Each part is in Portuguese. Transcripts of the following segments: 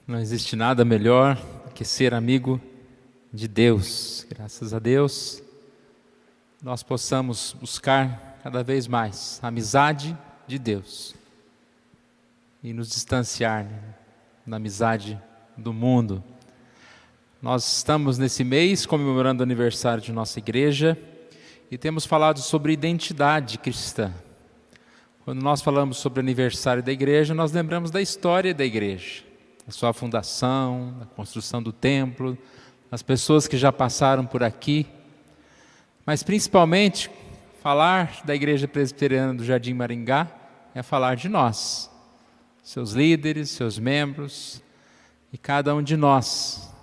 Não existe nada melhor do que ser amigo de Deus. Graças a Deus, nós possamos buscar cada vez mais a amizade de Deus e nos distanciar da amizade do mundo. Nós estamos nesse mês comemorando o aniversário de nossa igreja e temos falado sobre identidade cristã. Quando nós falamos sobre o aniversário da igreja, nós lembramos da história da igreja, da sua fundação, da construção do templo, as pessoas que já passaram por aqui, mas principalmente falar da Igreja Presbiteriana do Jardim Maringá é falar de nós, seus líderes, seus membros e cada um de nós.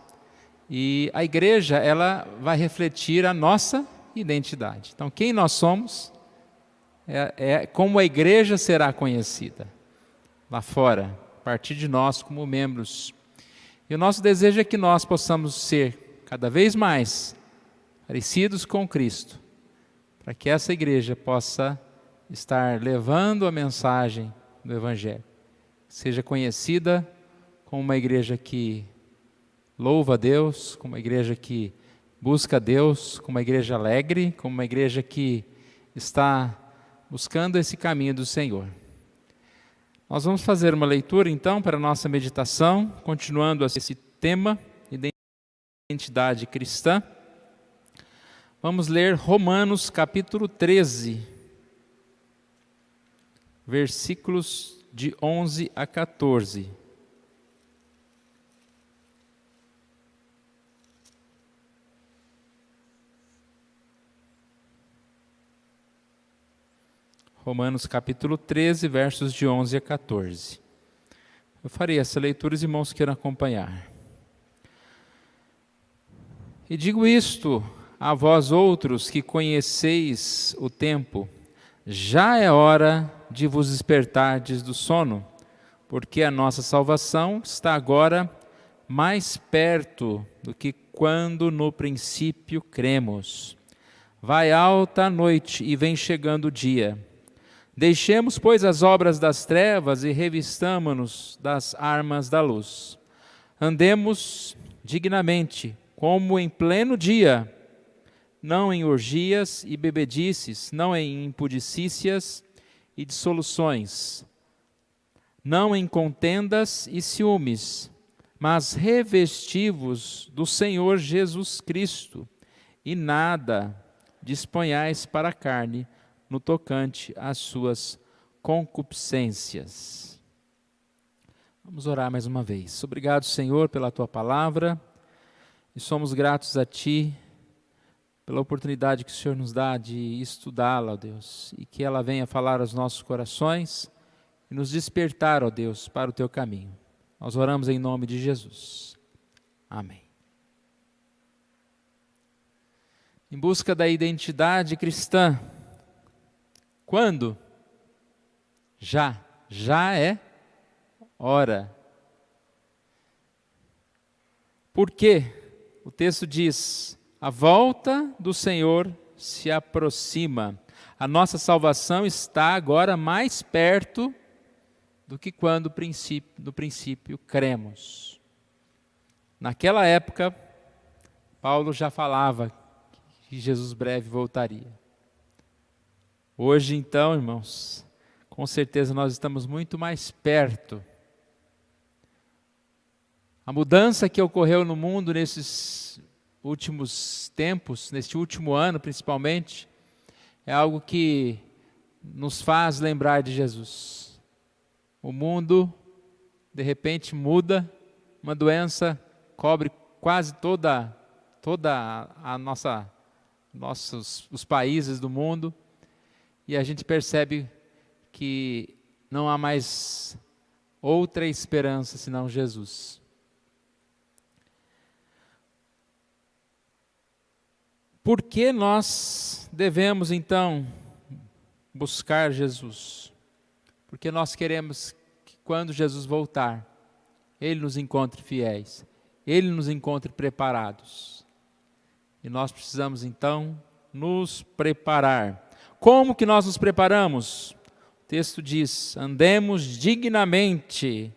E a igreja, ela vai refletir a nossa identidade. Então, quem nós somos é como a igreja será conhecida lá fora, a partir de nós como membros. E o nosso desejo é que nós possamos ser cada vez mais parecidos com Cristo, para que essa igreja possa estar levando a mensagem do Evangelho, seja conhecida como uma igreja que louva a Deus, como uma igreja que busca a Deus, como uma igreja alegre, como uma igreja que está buscando esse caminho do Senhor. Nós vamos fazer uma leitura então para a nossa meditação, continuando esse tema, identidade cristã. Vamos ler Romanos capítulo 13, versículos de 11 a 14. Romanos capítulo 13, versos de 11 a 14. Eu farei essa leitura, os irmãos queiram acompanhar. E digo isto a vós outros que conheceis o tempo, já é hora de vos despertardes do sono, porque a nossa salvação está agora mais perto do que quando no princípio cremos. Vai alta a noite e vem chegando o dia. Deixemos, pois, as obras das trevas e revistamo-nos das armas da luz. Andemos dignamente, como em pleno dia, não em orgias e bebedices, não em impudicícias e dissoluções, não em contendas e ciúmes, mas revesti-vos do Senhor Jesus Cristo, e nada disponhais para a carne, no tocante às suas concupiscências. Vamos orar mais uma vez. Obrigado, Senhor, pela Tua palavra, e somos gratos a Ti pela oportunidade que o Senhor nos dá de estudá-la, ó Deus, e que ela venha falar aos nossos corações e nos despertar, ó Deus, para o Teu caminho. Nós oramos em nome de Jesus. Amém. Em busca da identidade cristã, quando? Já é hora. Por quê? O texto diz: a volta do Senhor se aproxima. A nossa salvação está agora mais perto do que quando no princípio cremos. Naquela época, Paulo já falava que Jesus breve voltaria. Hoje, então, irmãos, com certeza nós estamos muito mais perto. A mudança que ocorreu no mundo nesses últimos tempos, neste último ano principalmente, é algo que nos faz lembrar de Jesus. O mundo, de repente, muda, uma doença cobre quase toda os países do mundo, e a gente percebe que não há mais outra esperança senão Jesus. Por que nós devemos, então, buscar Jesus? Porque nós queremos que quando Jesus voltar, Ele nos encontre fiéis, Ele nos encontre preparados. E nós precisamos, então, nos preparar. Como que nós nos preparamos? O texto diz: andemos dignamente,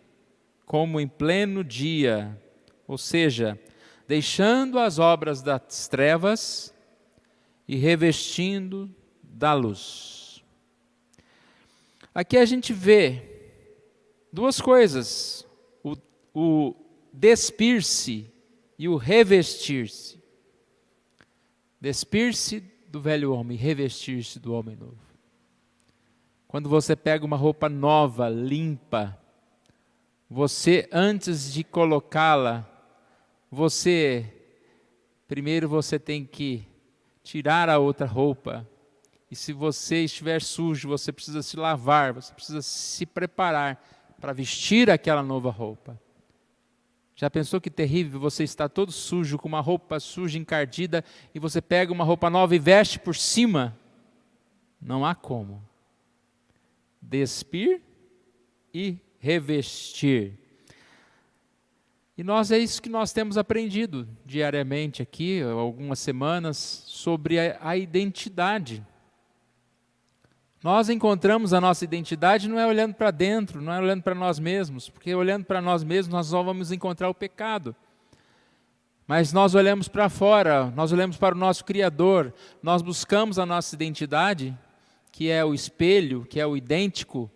como em pleno dia, ou seja, deixando as obras das trevas e revestindo da luz. Aqui a gente vê duas coisas, o despir-se e o revestir-se. Despir-se do velho homem, revestir-se do homem novo. Quando você pega uma roupa nova, limpa, você, antes de colocá-la, primeiro você tem que tirar a outra roupa. E se você estiver sujo, você precisa se lavar, você precisa se preparar para vestir aquela nova roupa. Já pensou que terrível você está todo sujo, com uma roupa suja, encardida, e você pega uma roupa nova e veste por cima? Não há como. Despir e revestir. E é isso que nós temos aprendido diariamente aqui, algumas semanas, sobre a identidade. Nós encontramos a nossa identidade não é olhando para dentro, não é olhando para nós mesmos, porque olhando para nós mesmos nós só vamos encontrar o pecado. Mas nós olhamos para fora, nós olhamos para o nosso Criador, nós buscamos a nossa identidade, que é o espelho, que é o idêntico,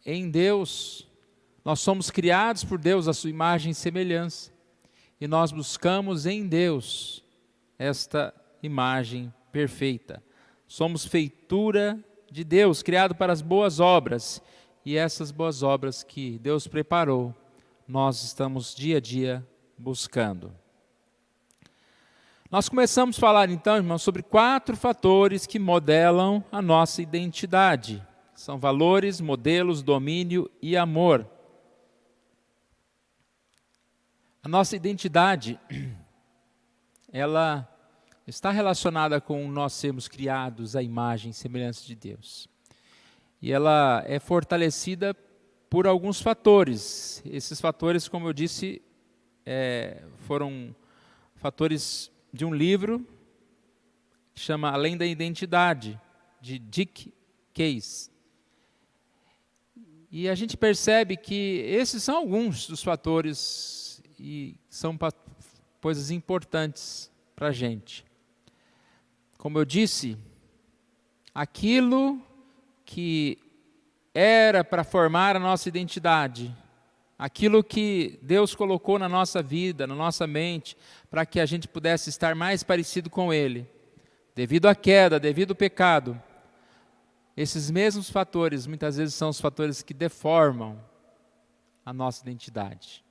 em Deus. Nós somos criados por Deus, a sua imagem e semelhança. E nós buscamos em Deus esta imagem perfeita. Somos feitura de Deus, criado para as boas obras. E essas boas obras que Deus preparou, nós estamos dia a dia buscando. Nós começamos a falar então, irmãos, sobre 4 fatores que modelam a nossa identidade. São valores, modelos, domínio e amor. A nossa identidade, ela está relacionada com nós sermos criados à imagem e semelhança de Deus. E ela é fortalecida por alguns fatores. Esses fatores, como eu disse, foram fatores de um livro que chama Além da Identidade, de Dick Case. E a gente percebe que esses são alguns dos fatores e são coisas importantes para a gente. Como eu disse, aquilo que era para formar a nossa identidade, aquilo que Deus colocou na nossa vida, na nossa mente, para que a gente pudesse estar mais parecido com Ele, devido à queda, devido ao pecado, esses mesmos fatores, muitas vezes são os fatores que deformam a nossa identidade.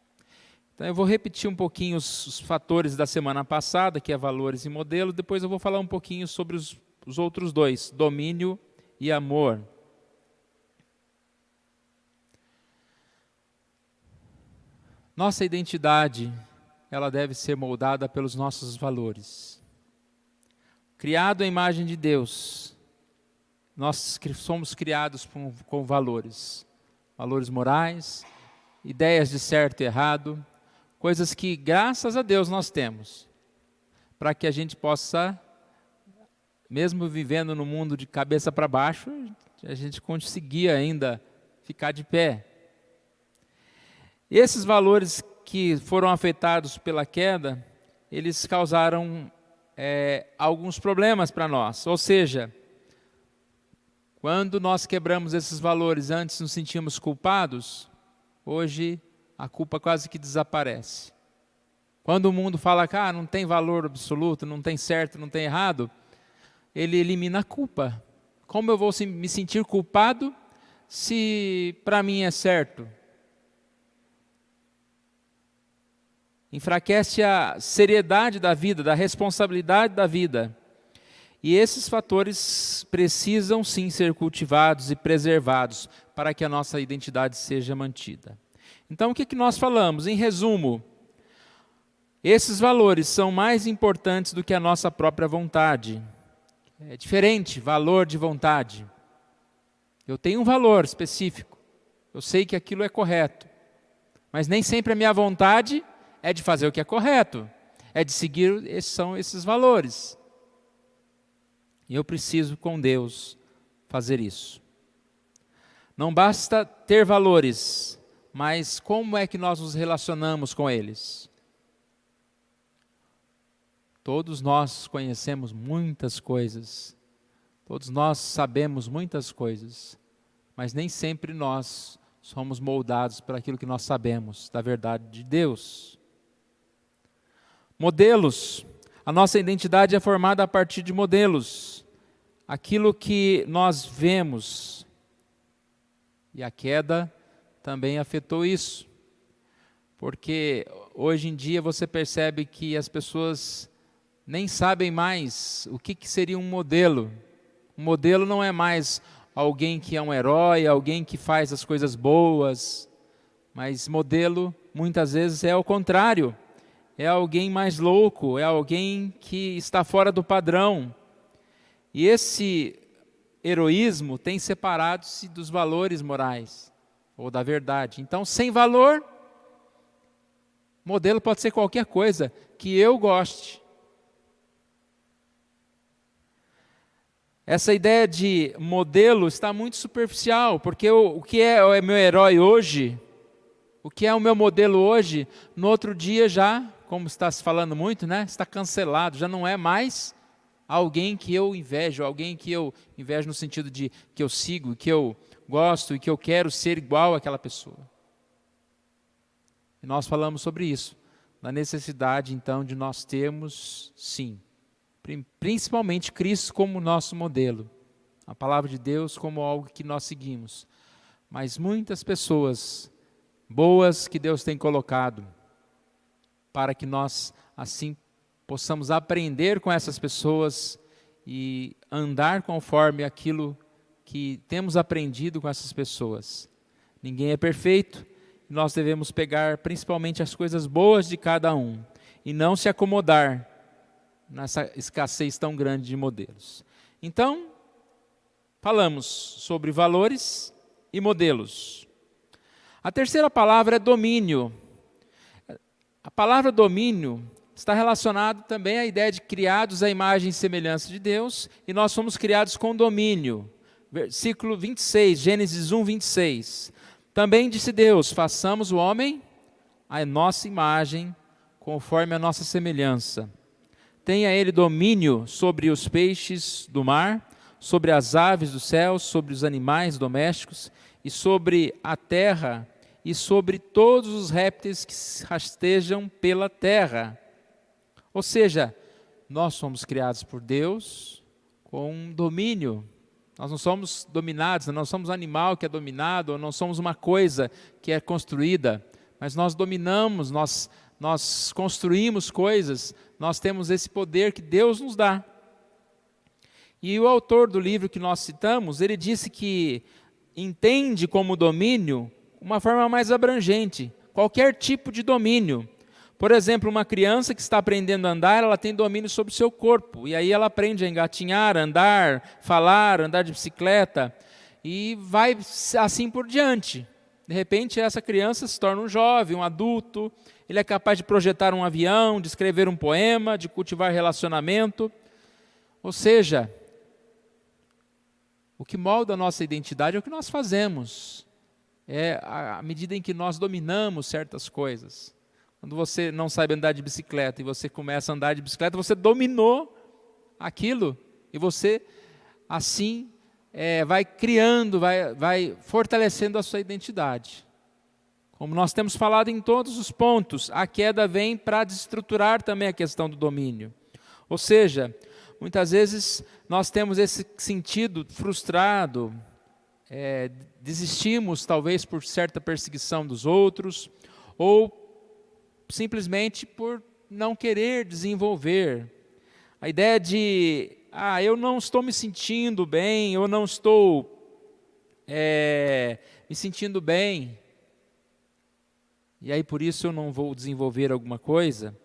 Então eu vou repetir um pouquinho os fatores da semana passada, que é valores e modelos, depois eu vou falar um pouquinho sobre os outros dois, domínio e amor. Nossa identidade, ela deve ser moldada pelos nossos valores. Criado à imagem de Deus, nós somos criados com valores. Valores morais, ideias de certo e errado, coisas que, graças a Deus, nós temos, para que a gente possa, mesmo vivendo no mundo de cabeça para baixo, a gente conseguir ainda ficar de pé. Esses valores que foram afetados pela queda, eles causaram alguns problemas para nós. Ou seja, quando nós quebramos esses valores, antes nos sentíamos culpados, hoje a culpa quase que desaparece. Quando o mundo fala que não tem valor absoluto, não tem certo, não tem errado, ele elimina a culpa. Como eu vou me sentir culpado se para mim é certo? Enfraquece a seriedade da vida, da responsabilidade da vida. E esses fatores precisam sim ser cultivados e preservados para que a nossa identidade seja mantida. Então, o que nós falamos? Em resumo, esses valores são mais importantes do que a nossa própria vontade. É diferente, valor de vontade. Eu tenho um valor específico, eu sei que aquilo é correto, mas nem sempre a minha vontade é de fazer o que é correto, é de seguir esses valores. E eu preciso, com Deus, fazer isso. Não basta ter valores, mas como é que nós nos relacionamos com eles? Todos nós conhecemos muitas coisas, todos nós sabemos muitas coisas, mas nem sempre nós somos moldados por aquilo que nós sabemos da verdade de Deus. Modelos. A nossa identidade é formada a partir de modelos. Aquilo que nós vemos. E a queda também afetou isso. Porque hoje em dia você percebe que as pessoas nem sabem mais o que seria um modelo. Um modelo não é mais alguém que é um herói, alguém que faz as coisas boas. Mas modelo, muitas vezes, é o contrário. É alguém mais louco, é alguém que está fora do padrão. E esse heroísmo tem separado-se dos valores morais, ou da verdade. Então, sem valor, modelo pode ser qualquer coisa que eu goste. Essa ideia de modelo está muito superficial, porque o que é meu herói hoje, o que é o meu modelo hoje, no outro dia já, como está se falando muito, né, está cancelado, já não é mais alguém que eu invejo, alguém que eu invejo no sentido de que eu sigo, que eu gosto e que eu quero ser igual àquela pessoa. E nós falamos sobre isso, na necessidade então de nós termos, sim, principalmente Cristo como nosso modelo, a palavra de Deus como algo que nós seguimos, mas muitas pessoas boas que Deus tem colocado, para que nós assim possamos aprender com essas pessoas e andar conforme aquilo que temos aprendido com essas pessoas. Ninguém é perfeito, nós devemos pegar principalmente as coisas boas de cada um, e não se acomodar nessa escassez tão grande de modelos. Então, falamos sobre valores e modelos. A terceira palavra é domínio. A palavra domínio está relacionada também à ideia de criados à imagem e semelhança de Deus, e nós somos criados com domínio. Versículo 26, Gênesis 1, 26. Também disse Deus, façamos o homem à nossa imagem, conforme a nossa semelhança. Tenha ele domínio sobre os peixes do mar, sobre as aves do céu, sobre os animais domésticos, e sobre a terra, e sobre todos os répteis que rastejam pela terra. Ou seja, nós somos criados por Deus com domínio. Nós não somos dominados, não somos um animal que é dominado, ou não somos uma coisa que é construída, mas nós dominamos, nós construímos coisas, nós temos esse poder que Deus nos dá. E o autor do livro que nós citamos, ele disse que entende como domínio uma forma mais abrangente, qualquer tipo de domínio. Por exemplo, uma criança que está aprendendo a andar, ela tem domínio sobre o seu corpo, e aí ela aprende a engatinhar, andar, falar, andar de bicicleta, e vai assim por diante. De repente, essa criança se torna um jovem, um adulto, ele é capaz de projetar um avião, de escrever um poema, de cultivar relacionamento. Ou seja, o que molda a nossa identidade é o que nós fazemos. É à medida em que nós dominamos certas coisas. Quando você não sabe andar de bicicleta e você começa a andar de bicicleta, você dominou aquilo. E você, assim, vai criando, vai fortalecendo a sua identidade. Como nós temos falado em todos os pontos, a queda vem para desestruturar também a questão do domínio. Ou seja, muitas vezes nós temos esse sentido frustrado, desistimos talvez por certa perseguição dos outros, ou simplesmente por não querer desenvolver. A ideia de, eu não estou me sentindo bem, eu não estou me sentindo bem, e aí por isso eu não vou desenvolver alguma coisa.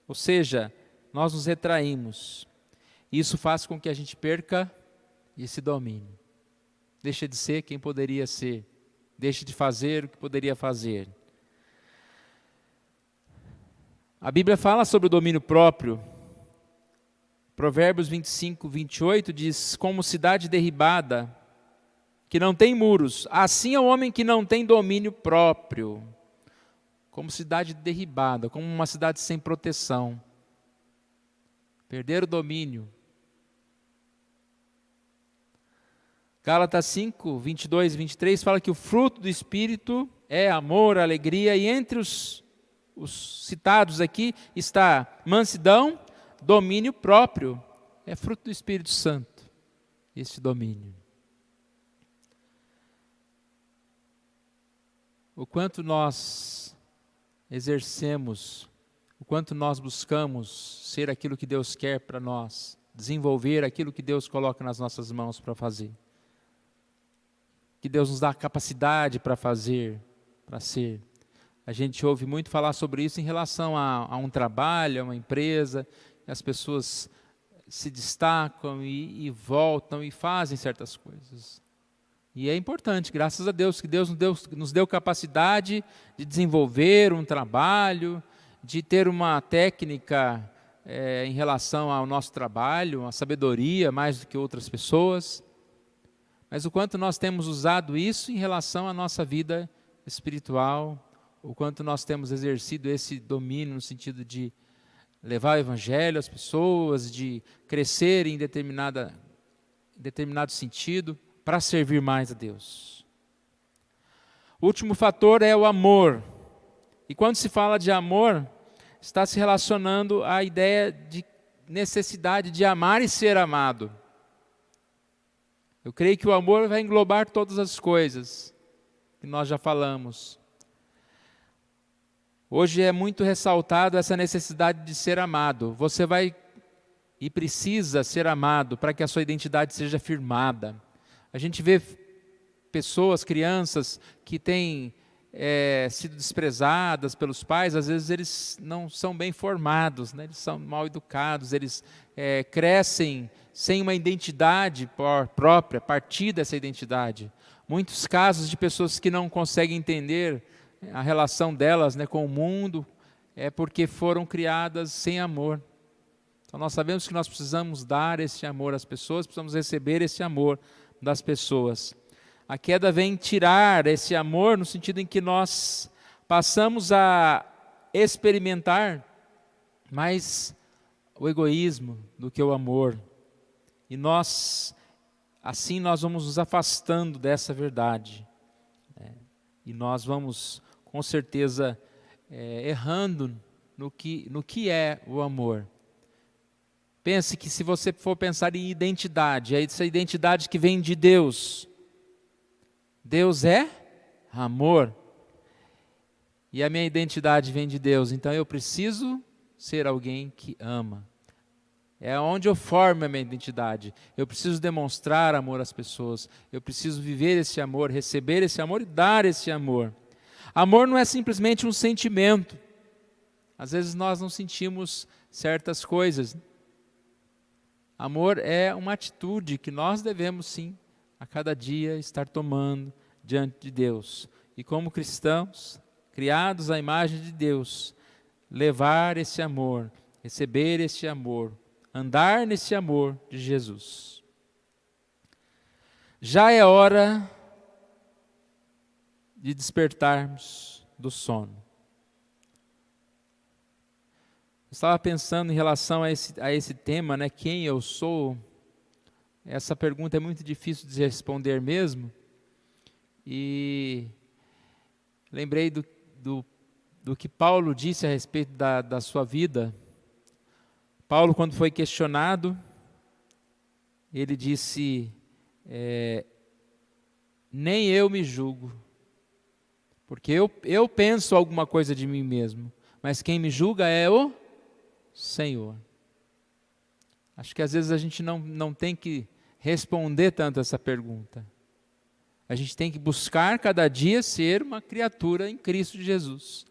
Ou seja, nós nos retraímos. Isso faz com que a gente perca esse domínio. Deixa de ser quem poderia ser. Deixa de fazer o que poderia fazer. A Bíblia fala sobre o domínio próprio. Provérbios 25, 28 diz, como cidade derribada, que não tem muros. Assim é o homem que não tem domínio próprio, como cidade derribada, como uma cidade sem proteção. Perder o domínio. Gálatas 5, 22 e 23 fala que o fruto do Espírito é amor, alegria, e entre os citados aqui está mansidão, domínio próprio. É fruto do Espírito Santo, esse domínio. O quanto nós exercemos, o quanto nós buscamos ser aquilo que Deus quer para nós, desenvolver aquilo que Deus coloca nas nossas mãos para fazer. Que Deus nos dá a capacidade para fazer, para ser. A gente ouve muito falar sobre isso em relação a um trabalho, a uma empresa, as pessoas se destacam e voltam e fazem certas coisas. E é importante, graças a Deus, que Deus nos deu capacidade de desenvolver um trabalho, de ter uma técnica em relação ao nosso trabalho, uma sabedoria mais do que outras pessoas. Mas o quanto nós temos usado isso em relação à nossa vida espiritual, o quanto nós temos exercido esse domínio no sentido de levar o evangelho às pessoas, de crescer em determinado sentido, para servir mais a Deus. O último fator é o amor. E quando se fala de amor, está se relacionando à ideia de necessidade de amar e ser amado. Eu creio que o amor vai englobar todas as coisas que nós já falamos. Hoje é muito ressaltado essa necessidade de ser amado. Você vai e precisa ser amado para que a sua identidade seja firmada. A gente vê pessoas, crianças, que têm sido desprezadas pelos pais, às vezes eles não são bem formados, né? Eles são mal educados, eles crescem sem uma identidade própria, a partir dessa identidade. Muitos casos de pessoas que não conseguem entender a relação delas, né, com o mundo, é porque foram criadas sem amor. Então nós sabemos que nós precisamos dar esse amor às pessoas, precisamos receber esse amor das pessoas. A queda vem tirar esse amor no sentido em que nós passamos a experimentar mais o egoísmo do que o amor. E assim nós vamos nos afastando dessa verdade. E nós vamos, com certeza, errando no que é o amor. Pense que se você for pensar em identidade, é essa identidade que vem de Deus. Deus é amor. E a minha identidade vem de Deus, então eu preciso ser alguém que ama. É onde eu formo a minha identidade. Eu preciso demonstrar amor às pessoas. Eu preciso viver esse amor, receber esse amor e dar esse amor. Amor não é simplesmente um sentimento. Às vezes nós não sentimos certas coisas. Amor é uma atitude que nós devemos sim, a cada dia, estar tomando diante de Deus. E como cristãos, criados à imagem de Deus, levar esse amor, receber esse amor, andar nesse amor de Jesus. Já é hora de despertarmos do sono. Eu estava pensando em relação a esse tema, né? Quem eu sou? Essa pergunta é muito difícil de responder mesmo. E lembrei do que Paulo disse a respeito da sua vida. Paulo, quando foi questionado, ele disse, nem eu me julgo, porque eu penso alguma coisa de mim mesmo, mas quem me julga é o Senhor. Acho que às vezes a gente não tem que responder tanto essa pergunta. A gente tem que buscar cada dia ser uma criatura em Cristo Jesus,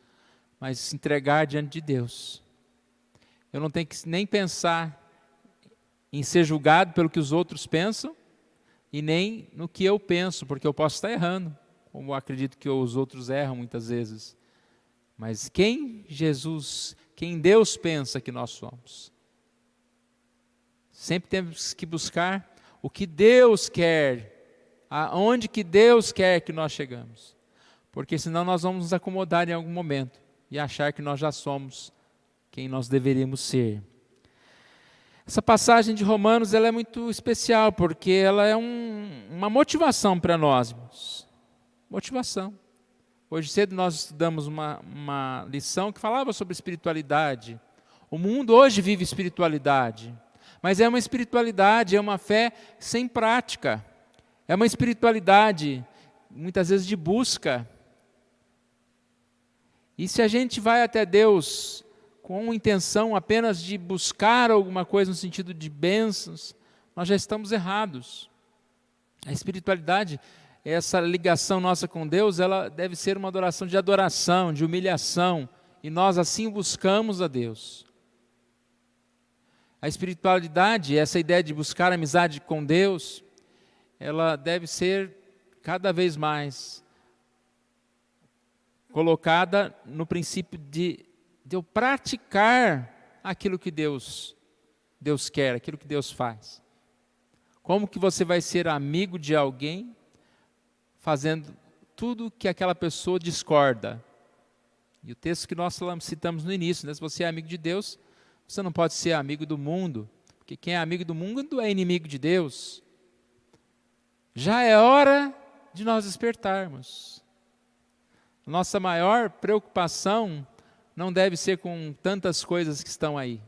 mas se entregar diante de Deus. Eu não tenho que nem pensar em ser julgado pelo que os outros pensam e nem no que eu penso, porque eu posso estar errando, como eu acredito que os outros erram muitas vezes. Mas quem Deus pensa que nós somos? Sempre temos que buscar o que Deus quer aonde que Deus quer que nós chegamos. Porque senão nós vamos nos acomodar em algum momento e achar que nós já somos quem nós deveríamos ser. Essa passagem de Romanos ela é muito especial, porque ela é uma motivação para nós, irmãos. Motivação. Hoje cedo nós estudamos uma lição que falava sobre espiritualidade. O mundo hoje vive espiritualidade, mas é uma espiritualidade, é uma fé sem prática. É uma espiritualidade, muitas vezes, de busca. E se a gente vai até Deus com intenção apenas de buscar alguma coisa no sentido de bênçãos, nós já estamos errados. A espiritualidade, essa ligação nossa com Deus, ela deve ser uma adoração, de humilhação, e nós assim buscamos a Deus. A espiritualidade, essa ideia de buscar amizade com Deus, ela deve ser cada vez mais colocada no princípio de eu praticar aquilo que Deus quer, aquilo que Deus faz. Como que você vai ser amigo de alguém fazendo tudo que aquela pessoa discorda? E o texto que nós citamos no início, né? Se você é amigo de Deus, você não pode ser amigo do mundo, porque quem é amigo do mundo é inimigo de Deus. Já é hora de nós despertarmos. Nossa maior preocupação não deve ser com tantas coisas que estão aí.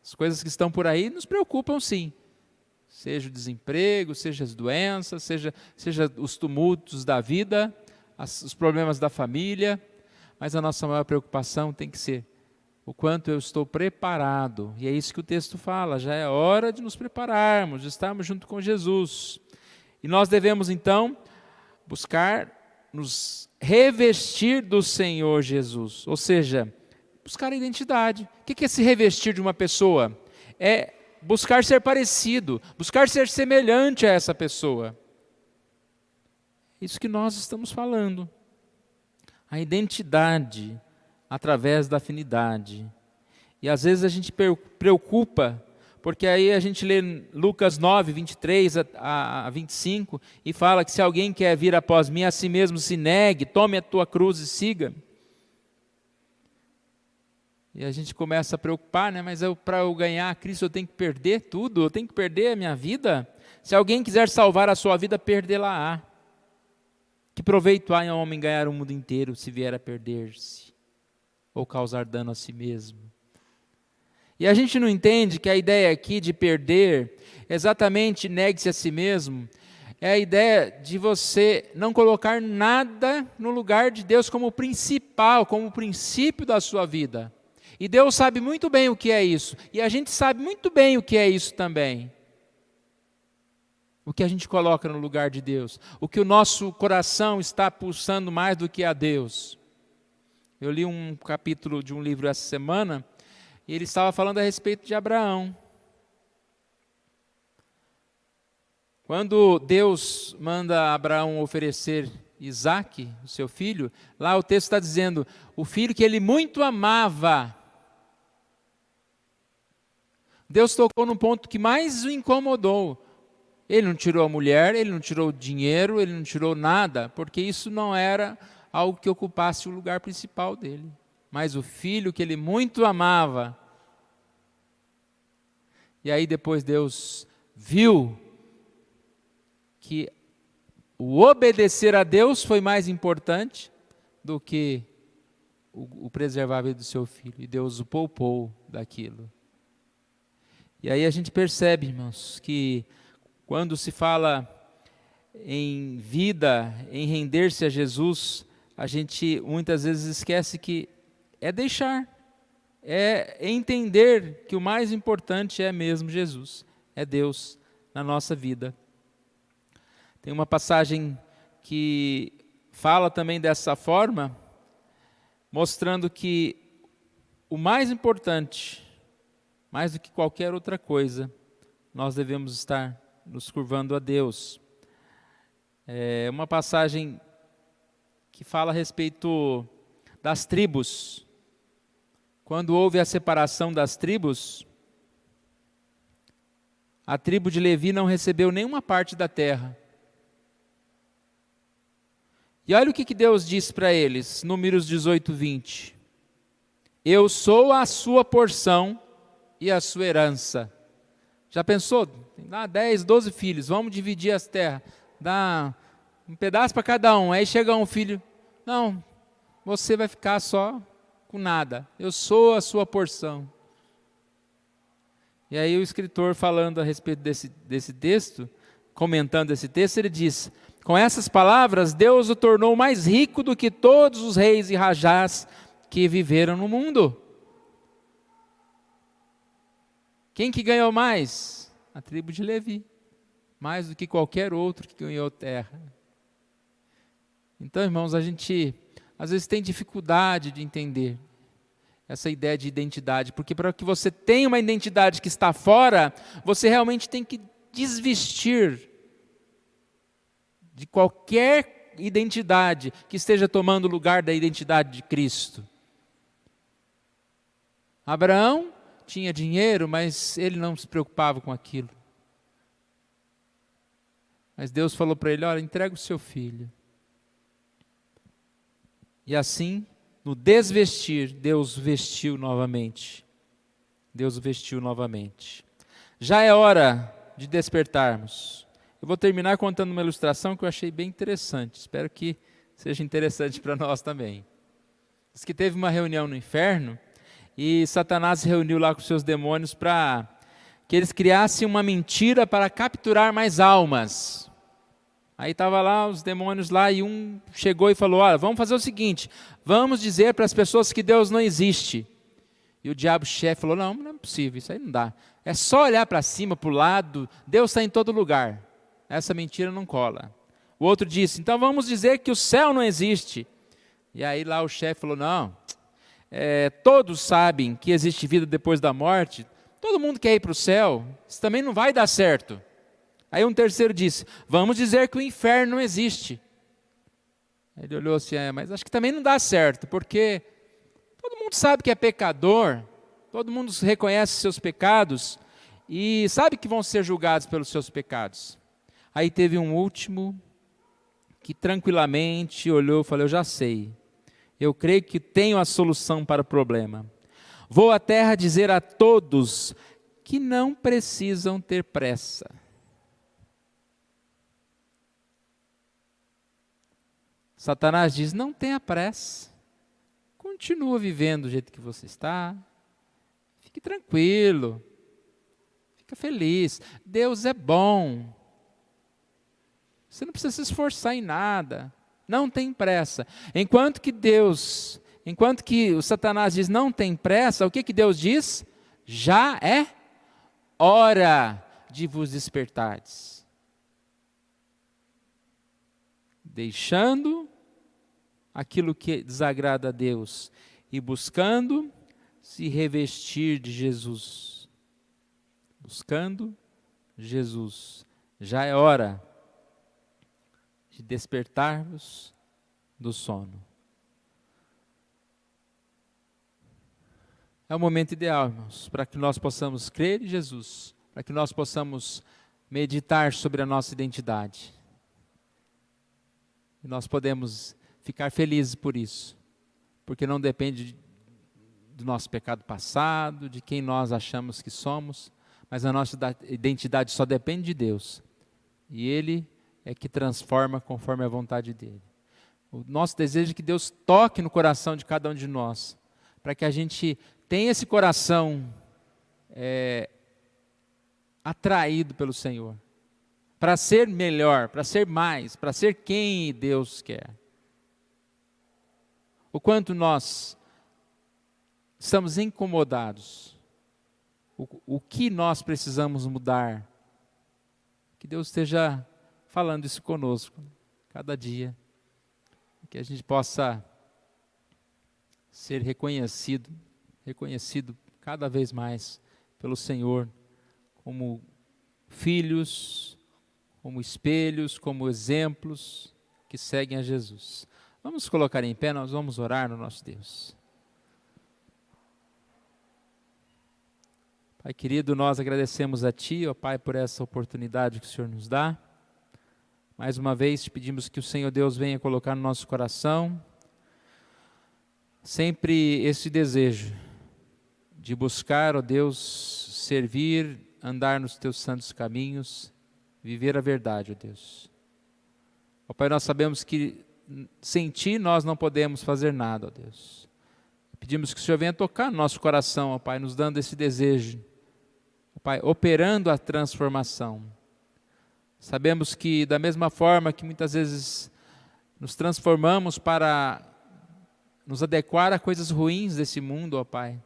As coisas que estão por aí nos preocupam sim. Seja o desemprego, seja as doenças, seja os tumultos da vida, os problemas da família. Mas a nossa maior preocupação tem que ser o quanto eu estou preparado. E é isso que o texto fala, já é hora de nos prepararmos, de estarmos junto com Jesus. E nós devemos então buscar nos revestir do Senhor Jesus, ou seja, buscar a identidade. O que é se revestir de uma pessoa? É buscar ser parecido, buscar ser semelhante a essa pessoa. Isso que nós estamos falando. A identidade através da afinidade. E às vezes a gente preocupa, porque aí a gente lê Lucas 9, 23 a 25, e fala que se alguém quer vir após mim, a si mesmo se negue, tome a tua cruz e siga. E a gente começa a preocupar, né? Mas para eu ganhar a Cristo eu tenho que perder tudo, eu tenho que perder a minha vida. Se alguém quiser salvar a sua vida, perdê-la-á. Que proveito há em um homem ganhar o mundo inteiro, se vier a perder-se, ou causar dano a si mesmo? E a gente não entende que a ideia aqui de perder, exatamente negue-se a si mesmo, é a ideia de você não colocar nada no lugar de Deus como principal, como princípio da sua vida. E Deus sabe muito bem o que é isso. E a gente sabe muito bem o que é isso também. O que a gente coloca no lugar de Deus. O que o nosso coração está pulsando mais do que a Deus. Eu li um capítulo de um livro essa semana, e ele estava falando a respeito de Abraão. Quando Deus manda Abraão oferecer Isaque, o seu filho, lá o texto está dizendo, o filho que ele muito amava. Deus tocou no ponto que mais o incomodou. Ele não tirou a mulher, ele não tirou o dinheiro, ele não tirou nada, porque isso não era algo que ocupasse o lugar principal dele. Mas o filho que ele muito amava. E aí depois Deus viu que o obedecer a Deus foi mais importante do que o preservar a vida do seu filho. E Deus o poupou daquilo. E aí a gente percebe, irmãos, que quando se fala em vida, em render-se a Jesus, a gente muitas vezes esquece que é deixar, é entender que o mais importante é mesmo Jesus, é Deus na nossa vida. Tem uma passagem que fala também dessa forma, mostrando que o mais importante, mais do que qualquer outra coisa, nós devemos estar nos curvando a Deus. É uma passagem que fala a respeito das tribos. Quando houve a separação das tribos, a tribo de Levi não recebeu nenhuma parte da terra. E olha o que Deus diz para eles, Números 18, 20. Eu sou a sua porção e a sua herança. Já pensou? Dá 10, 12 filhos, vamos dividir as terras. Dá um pedaço para cada um. Aí chega um filho, não, você vai ficar só com nada. Eu sou a sua porção. E aí o escritor, falando a respeito desse texto, comentando esse texto, ele diz: com essas palavras, Deus o tornou mais rico do que todos os reis e rajás que viveram no mundo. Quem que ganhou mais? A tribo de Levi. Mais do que qualquer outro que ganhou terra. Então, irmãos, a gente às vezes tem dificuldade de entender essa ideia de identidade, porque para que você tenha uma identidade que está fora, você realmente tem que desvestir de qualquer identidade que esteja tomando o lugar da identidade de Cristo. Abraão tinha dinheiro, mas ele não se preocupava com aquilo. Mas Deus falou para ele: olha, entrega o seu filho. E assim, no desvestir, Deus vestiu novamente. Deus vestiu novamente. Já é hora de despertarmos. Eu vou terminar contando uma ilustração que eu achei bem interessante. Espero que seja interessante para nós também. Diz que teve uma reunião no inferno e Satanás se reuniu lá com seus demônios para que eles criassem uma mentira para capturar mais almas. Aí estava lá os demônios lá e um chegou e falou: olha, vamos fazer o seguinte, vamos dizer para as pessoas que Deus não existe. E o diabo-chefe falou: não, não é possível, isso aí não dá. É só olhar para cima, para o lado, Deus está em todo lugar. Essa mentira não cola. O outro disse: então vamos dizer que o céu não existe. E aí lá o chefe falou: não, todos sabem que existe vida depois da morte, todo mundo quer ir para o céu, isso também não vai dar certo. Aí um terceiro disse: vamos dizer que o inferno não existe. Ele olhou assim: mas acho que também não dá certo, porque todo mundo sabe que é pecador, todo mundo reconhece seus pecados e sabe que vão ser julgados pelos seus pecados. Aí teve um último que tranquilamente olhou e falou: eu já sei, eu creio que tenho a solução para o problema. Vou à terra dizer a todos que não precisam ter pressa. Satanás diz: não tenha pressa, continua vivendo do jeito que você está, fique tranquilo, fica feliz, Deus é bom, você não precisa se esforçar em nada, não tem pressa. Enquanto que o Satanás diz não tem pressa, o que Deus diz? Já é hora de vos despertardes. Deixando aquilo que desagrada a Deus e buscando se revestir de Jesus. Buscando Jesus. Já é hora de despertar-vos do sono. É o momento ideal, irmãos, para que nós possamos crer em Jesus, para que nós possamos meditar sobre a nossa identidade. E nós podemos ficar felizes por isso, porque não depende do nosso pecado passado, de quem nós achamos que somos, mas a nossa identidade só depende de Deus. E Ele é que transforma conforme a vontade dEle. O nosso desejo é que Deus toque no coração de cada um de nós, para que a gente tenha esse coração atraído pelo Senhor, para ser melhor, para ser mais, para ser quem Deus quer. O quanto nós estamos incomodados, o que nós precisamos mudar, que Deus esteja falando isso conosco, cada dia, que a gente possa ser reconhecido cada vez mais pelo Senhor, como filhos, como espelhos, como exemplos que seguem a Jesus. Vamos colocar em pé, nós vamos orar no nosso Deus. Pai querido, nós agradecemos a Ti, ó Pai, por essa oportunidade que o Senhor nos dá. Mais uma vez, te pedimos que o Senhor Deus venha colocar no nosso coração sempre esse desejo de buscar, ó Deus, servir, andar nos teus santos caminhos, viver a verdade, ó Deus. Ó Pai, nós sabemos que sem Ti nós não podemos fazer nada, ó Deus. Pedimos que o Senhor venha tocar no nosso coração, ó Pai, nos dando esse desejo, ó Pai, operando a transformação. Sabemos que da mesma forma que muitas vezes nos transformamos para nos adequar a coisas ruins desse mundo, ó Pai,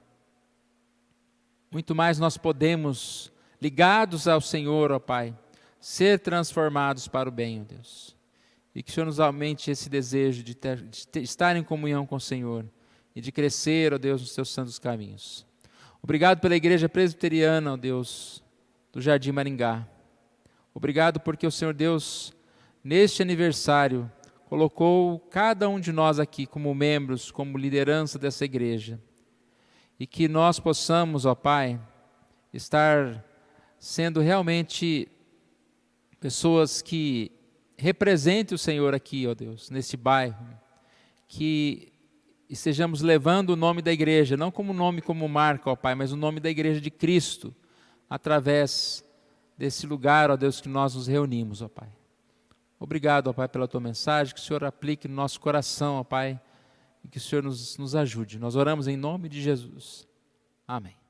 muito mais nós podemos, ligados ao Senhor, ó Pai, ser transformados para o bem, ó Deus. E que o Senhor nos aumente esse desejo de estar em comunhão com o Senhor e de crescer, ó Deus, nos teus santos caminhos. Obrigado pela Igreja Presbiteriana, ó Deus, do Jardim Maringá. Obrigado porque o Senhor Deus, neste aniversário, colocou cada um de nós aqui como membros, como liderança dessa igreja. E que nós possamos, ó Pai, estar sendo realmente pessoas que representem o Senhor aqui, ó Deus, nesse bairro. Que estejamos levando o nome da igreja, não como nome como marca, ó Pai, mas o nome da igreja de Cristo, através desse lugar, ó Deus, que nós nos reunimos, ó Pai. Obrigado, ó Pai, pela Tua mensagem, que o Senhor aplique no nosso coração, ó Pai, e que o Senhor nos ajude. Nós oramos em nome de Jesus. Amém.